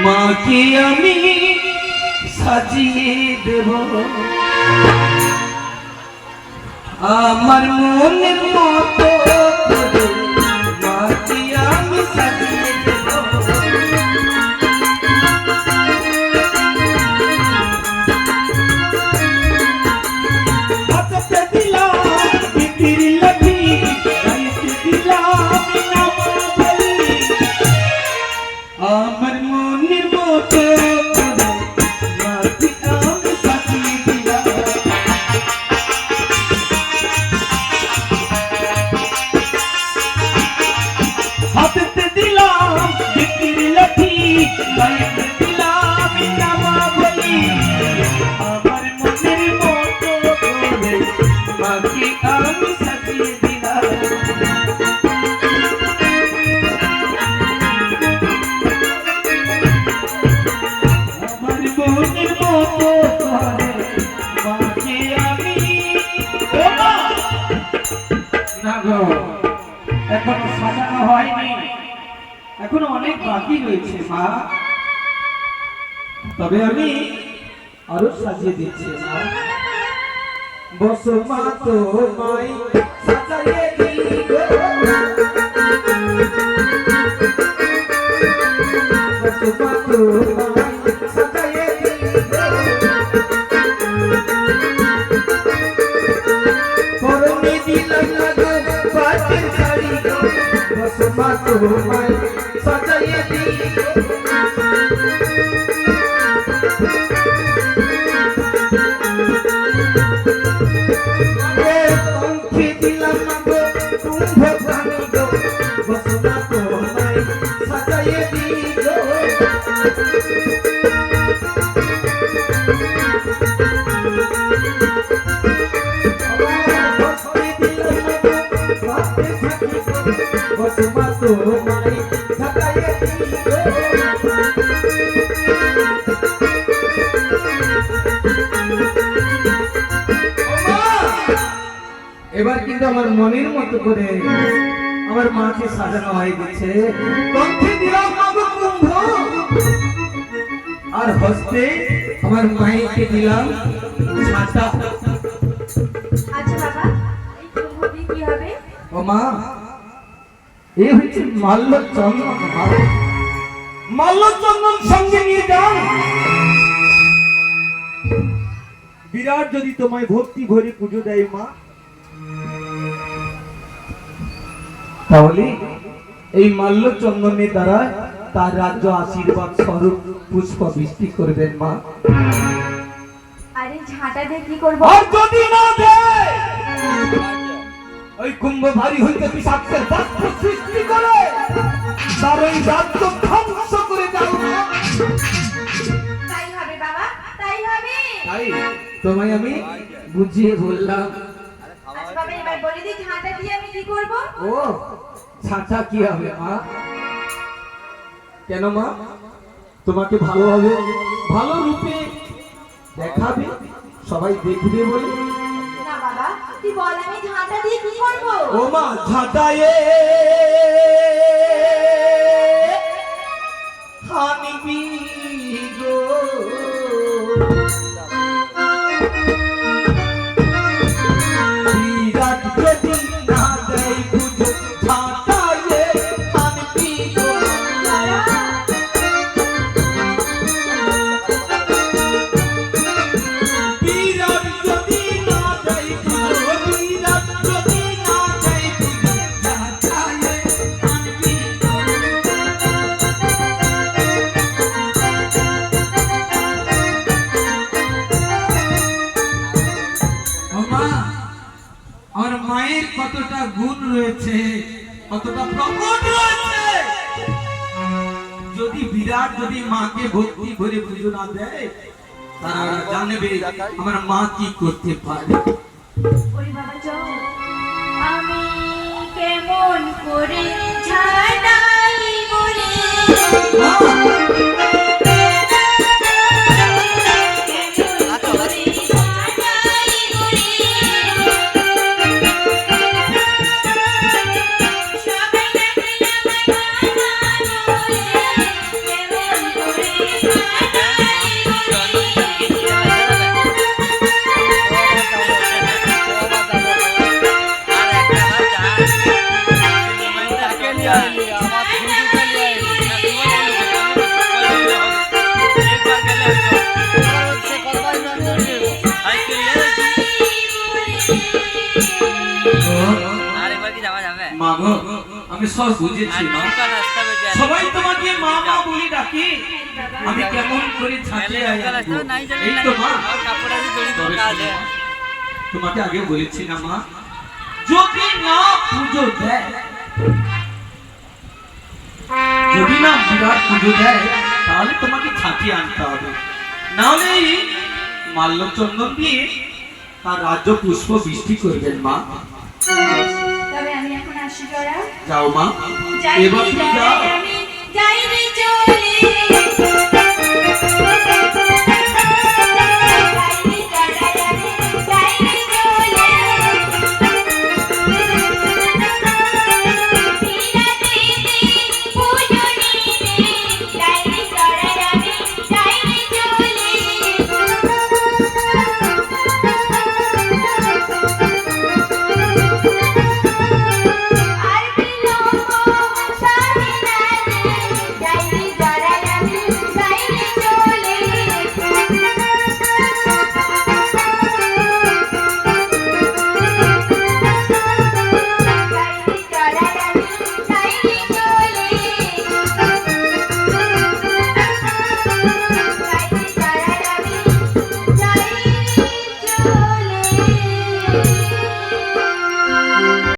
মাকে আমি সাজিয়ে দেব আমার মনের মতো করে, মাকে আমি সাজিয়ে দেব। হাতে দিলাম বিপির লাঠি, গাইতে দিলাম নামাবলী, আমার মনের মতো করে মাকে আমি সাজিয়ে দিলাম। হাতে দিলাম বিপির লাঠি, গাইতে দিলাম নামাবলী, আমার মনের মতো করে মাকে আমি সাজিয়ে দিলাম। মনের মতো করে মাকে আমি না গো, এখনো সাজানো হয়নি, এখনো অনেক বাকি রয়েছে মা, তবে আমি আরো সাজিয়ে দিচ্ছি মা। বসো মা তোমায় সাজাইয়ে দিব, বসো মা তোমায় সাজাইয়ে দিব, পরনে দিলাম না গো পাটের শাড়ি গো, বসো মা তোমায় সাজাইয়ে দিব। এবার কিন্তু আমার মনের মতো করে আমার মাকে সাজানো হয়ে গেছে। কণ্ঠে দিলাম মাগো কুম্ভ, আর হস্তে আমার মাইকে দিলাম ছাতা। আচ্ছা বাবা, এই কুম্ভ দিয়ে কি হবে? ও মা, এই হচ্ছে মাল্য চন্দন, মাল্য চন্দন সঙ্গে নিয়ে যান। বিরাট যদি তোমায় ভক্তি ভরে পুজো দেয় মা, তাহলে এই মাল্য চন্দনের দ্বারা তার রাজ্য আশীর্বাদ স্বরূপ পুষ্প বৃষ্টি করবেন মা। আরে ঝাঁটা দিয়ে কি করব? আর যদি না দেয়, ওই কুম্ভ ভারী হইতে বিষাক্তের বাষ্প সৃষ্টি করে তার ওই রাজ্য ধ্বংস করে দাও না। তাই হবে বাবা, তাই হবে। তাই তোমায় আমি বুঝিয়ে বললাম। আচ্ছা বাবা, এবার বলে দিই ঝাঁটা দিয়ে আমি কি করব? ও ছাঁচা কি হবে মা? কেন মা, তোমাকে ভালোভাবে ভালো রূপে দেখাবে, সবাই দেখবে বলে। না বাবা, তুই বল আমি ঝাঁটা দিয়ে কি করব? ও মা, ঝাঁটায়ে হানিবি গো, বিরাট যদি না দেয় পুজো, ঝাঁটায়ে হানিবি গো। বিরাট যদি না দেয় পুজো, বিরাট যদি না দেয় পুজো, ঝাঁটায়ে হানিবি গো। আমার মায়ের কতটা গুণ রয়েছে, কতটা প্রকট রয়েছে, যদি বিরাট যদি মাকে ভক্তি ভরে পুজো না দেয়, তারা জানবে আমার মা কি করতে পারে। ওরে বাবা চল, আমি কেমন করে ঝাঁটাই বলে সবাই তোমাকে সব বুঝেছি মা। সবাই তোমাকে মা মা বলে ডাকে, আমি কেমন করে ছাঁচিয়ে আসবো? এই তো মা। তবে শোনো মা, তোমাকে আগে বলেছি না মা, যদি না পুজো দেয়, যদি না বিরাট পুজো দেয়, তাহলে তোমাকে ছাঁচিয়ে আনতে হবে। নাহলে মাল্যচন্দন দিয়ে তার রাজ্য পুষ্প বৃষ্টি করবেন মা। তবে আমি এখন আসি জয়া। যাও মা, যাই এবার রে তুমি জয়া, যাও। আমি যাই রে জয়া।